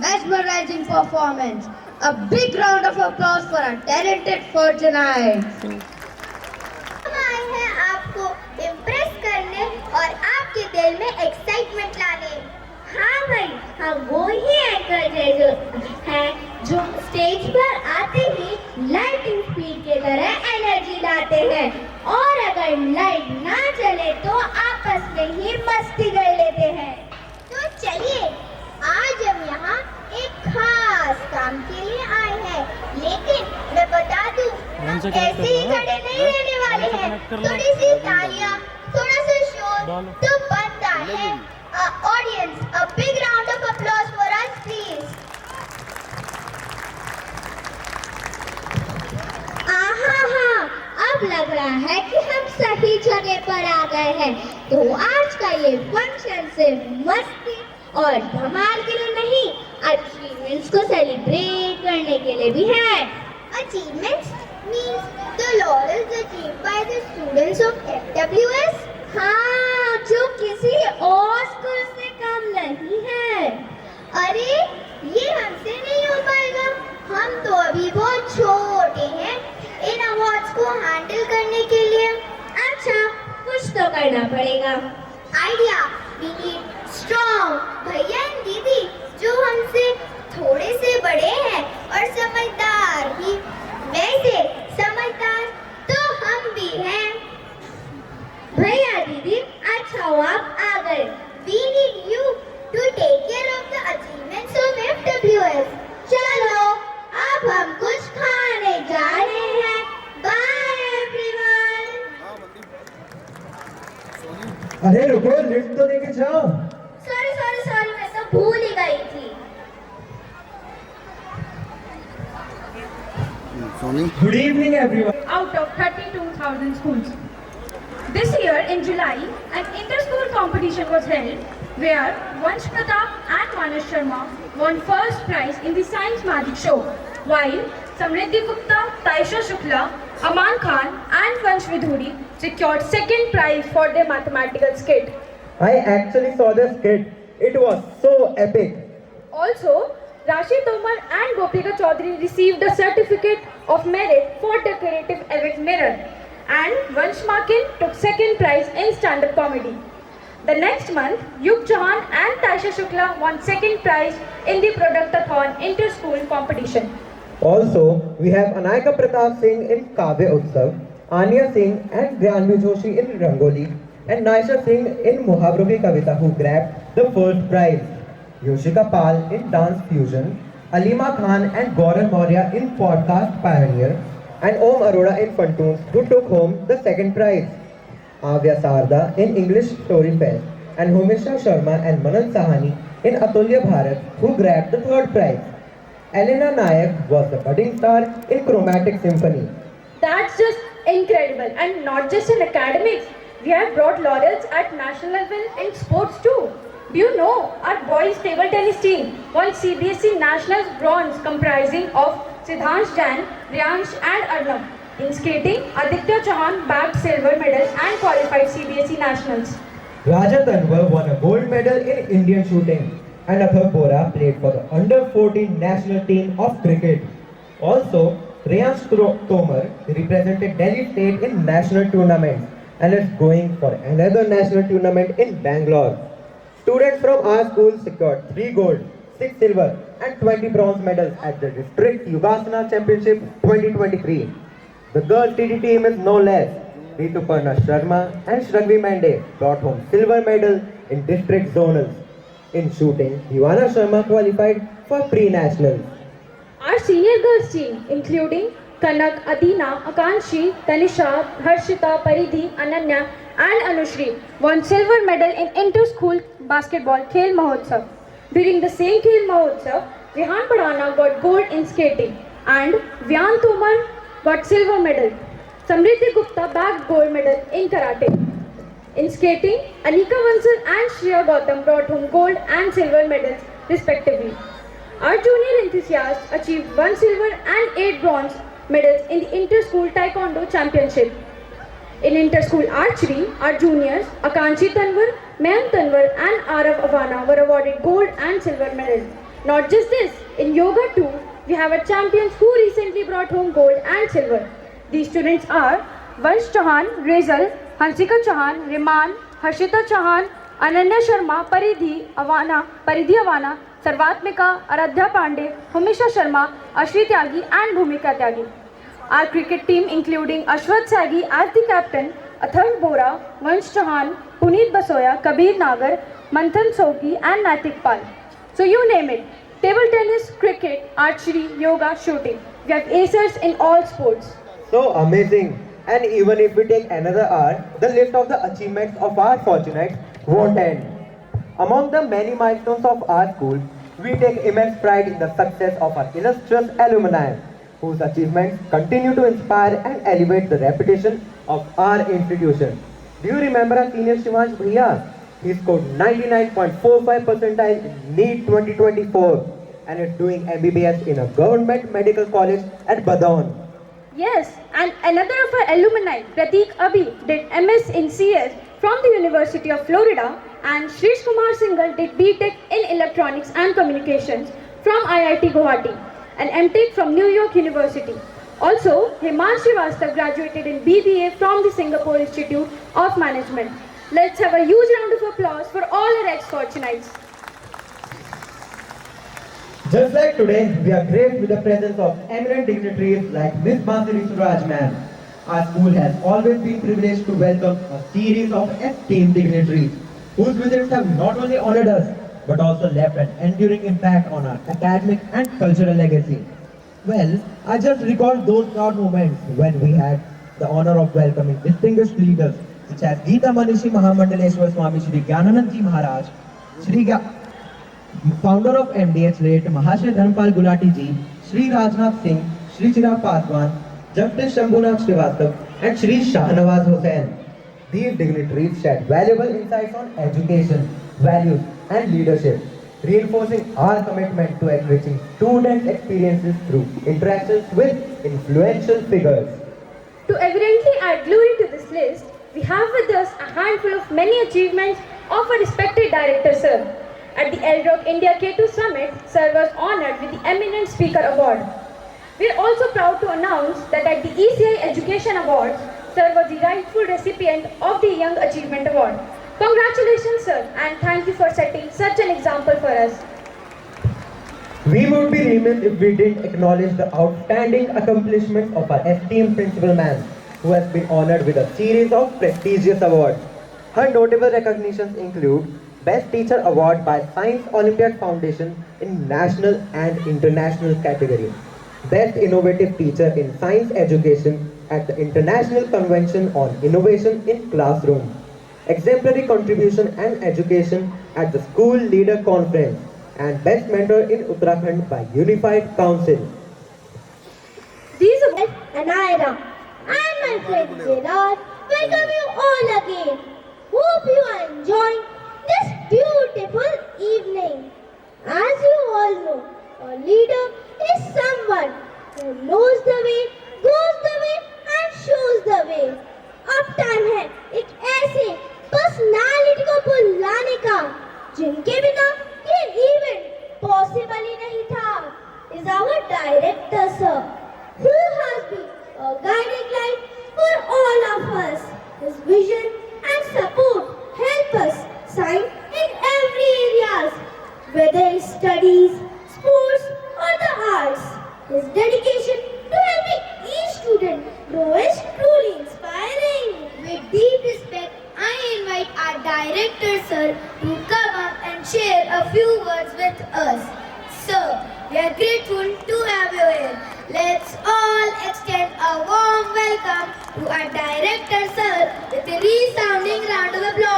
mesmerizing performance. A big round of applause for our talented for tonight. हम आए हैं आपको इम्प्रेस करने और आपके दिल में एक्साइटमेंट लाने। हाँ भाई, हम वो ही एंकर जो स्टेज पर आते ही लाइटिंग स्पीड के तरह एनर्जी लाते हैं और अगर लाइट ना चले तो आपस में ही मस्ती कर लेते हैं। तो चलिए, आज हम यहाँ एक खास काम के लिए आए हैं, लेकिन मैं बता दूं, हम ऐसे ही खड़े नहीं रहने वाले हैं। थोड़ी सी तालियां, थोड़ा सा शोर तो बनता है। Audience, a big round of applause for us, please. अब लग रहा है कि हम सही जगह पर आ गए हैं। तो आज का ये फंक्शन सिर्फ मस्ती और धमाल के लिए नहीं, अचीवमेंट्स को सेलिब्रेट करने के लिए भी है। Achievements means the laurels achieved by the students of FWS। हाँ, जो किसी और स्कूल से कम नहीं है। अरे, ये हमसे नहीं हो पाएगा, हम तो अभी बहुत छोटे हैं इन अवार्ड्स को हैंडल करने के लिए। अच्छा, कुछ तो करना पड़ेगा। आइडिया, वी नीड स्ट्रॉन्ग भैया एंड दीदी जो हमसे थोड़े से बड़े हैं और समझदार भी। वैसे समझदार तो हम भी हैं। भैया दीदी, अच्छा हुआ आप आ गए। We need you to take care of the achievements of FWS। चलो, अब हम कुछ खाने जा रहे हैं। Bye everyone। अरे रुको, लिफ्ट तो लेके जाओ। सॉरी, मैं तो भूल ही गई थी। Good evening everyone. Out of 32,000 schools. This year in July, an inter-school competition was held where Vansh Pratap and Manas Sharma won first prize in the Science Magic Show, while Samriddhi Gupta, Taisha Shukla, Aman Khan and Vansh Vidhuri secured second prize for their mathematical skit. I actually saw the skit. It was so epic. Also, Rashi Tomar and Gopika Chaudhary received a certificate of merit for decorative effect mirror, and Vansh Makin took second prize in stand-up comedy. The next month, Yug Chauhan and Taisha Shukla won second prize in the Productathon inter-school competition. Also, we have Anayaka Pratap Singh in Kavya Utsav, Anya Singh and Gyanvi Joshi in Rangoli, and Naisha Singh in Muhavro Ki Kavita who grabbed the first prize. Yoshika Pal in Dance Fusion, Alima Khan and Gaurav Maurya in Podcast Pioneer, and Om Arora in Funtoons who took home the second prize. Avya Sarda in English Story Fest, and Humisha Sharma and Manan Sahani in Atulya Bharat who grabbed the third prize. Elena Nayak was the budding star in Chromatic Symphony. That's just incredible, and not just in academics. We have brought laurels at national level in sports too. Do you know our boys table tennis team won CBSE Nationals bronze comprising of Siddhansh Jain, Ryansh and Arnab. In skating, Aditya Chauhan bagged silver medal and qualified CBSE Nationals. Raja Tanwar won a gold medal in Indian shooting, and Athar Bora played for the under-14 national team of cricket. Also, Reyansh Tomar represented Delhi State in national tournaments and is going for another national tournament in Bangalore. Students from our school secured 3 gold, 6 silver and 20 bronze medals at the District Yogasana Championship 2023. The girls TT team is no less. Rituparna Sharma and Shragvi Mande brought home silver medal in District Zonals. In shooting, Ivana Sharma qualified for pre-nationals. Our senior girls team, including Kanak, Adina, Akanshi, Tanisha, Harshita, Paridhi, Ananya and Anushri, won silver medal in inter-school basketball Khel Mahotsav. During the same Khel Mahotsav, Rehan Padhana got gold in skating and Vyan Tomar got silver medal. Samriddhi Gupta bagged gold medal in karate. In skating, Anika Vansal and Shreya Gautam brought home gold and silver medals respectively. Our junior enthusiasts achieved 1 silver and 8 bronze medals in the inter-school taekwondo championship. In inter-school archery, our juniors Akanshi Tanwar, Mayank Tanwar and Arav Avana were awarded gold and silver medals. Not just this, in yoga too, we have a champions who recently brought home gold and silver. These students are Vansh Chauhan, Rezal, Hansika Chauhan, Riman, Harshita Chauhan, Ananya Sharma, Paridhi Avana, Sarvatmika, Aradhya Pandey, Humisha Sharma, Ashri Tyagi and Bhumika Tyagi. Our cricket team including Ashwath Sagi as the captain, Atharv Bora, Vansh Chauhan, Puneet Basoya, Kabir Nagar, Manthan Sogi and Naitik Pal. So you name it. Table tennis, cricket, archery, yoga, shooting. We have acers in all sports. So amazing. And even if we take another hour, the list of the achievements of our fortunates won't end. Among the many milestones of our school, we take immense pride in the success of our illustrious alumni, whose achievements continue to inspire and elevate the reputation of our institution. Do you remember our senior Shivansh Bhaiya? He scored 99.45 percentile in NEET 2024 and is doing MBBS in a government medical college at Badon. Yes, and another of our alumni, Prateek Abhi, did MS in CS from the University of Florida, and Shrish Kumar Singhal did BTech in Electronics and Communications from IIT Guwahati and MTech from New York University. Also, Himansh Srivastav graduated in BBA from the Singapore Institute of Management. Let's have a huge round of applause for all our ex-fortunates. Just like today, we are graced with the presence of eminent dignitaries like Miss Basiri Suraj ma'am. Our school has always been privileged to welcome a series of esteemed dignitaries whose visits have not only honored us but also left an enduring impact on our academic and cultural legacy. Well, I just recall those proud moments when we had the honor of welcoming distinguished leaders such as Geeta Manishi Mahamandaleshwar Swami Shri Gyananand Ji Maharaj, founder of MDH late Mahashay Dharmpal Gulati Ji, Shri Rajnath Singh, Shri Chirag Paswan, Justice Shambhunath Srivastava and Shri Shahnawaz Hussain. These dignitaries shed valuable insights on education, values and leadership, reinforcing our commitment to enriching student experiences through interactions with influential figures. To evidently add glory to this list, we have with us a handful of many achievements of a respected director, sir. At the LROC India K2 Summit, sir was honored with the Eminent Speaker Award. We are also proud to announce that at the ECI Education Awards, sir was the rightful recipient of the Young Achievement Award. Congratulations, sir, and thank you for setting such an example for us. We would be remiss if we didn't acknowledge the outstanding accomplishments of our esteemed principal man, who has been honored with a series of prestigious awards. Her notable recognitions include Best Teacher Award by Science Olympiad Foundation in national and international category, Best Innovative Teacher in Science Education at the International Convention on Innovation in Classroom, Exemplary Contribution and Education at the School Leader Conference, and Best Mentor in Uttarakhand by Unified Council. These are and Ira and my friend Gerard welcome you all again. Hope you are enjoying this beautiful evening. As you all know, a leader is someone who knows the way, goes the way and shows the way. अब time है एक ऐसे personality को बुलाने का जिनके बिना ये इवेंट पॉसिबल ही नहीं था. Is our director sir, who has been a guiding light for all of us. His vision and support help us shine in every areas, whether it's studies, sports or the arts. His dedication to helping each student grow is truly inspiring. With deep respect, I invite our director, sir, to come up and share a few words with us. Sir, we are grateful to have you here. Let's all extend a warm welcome to our director, sir, with a resounding round of applause.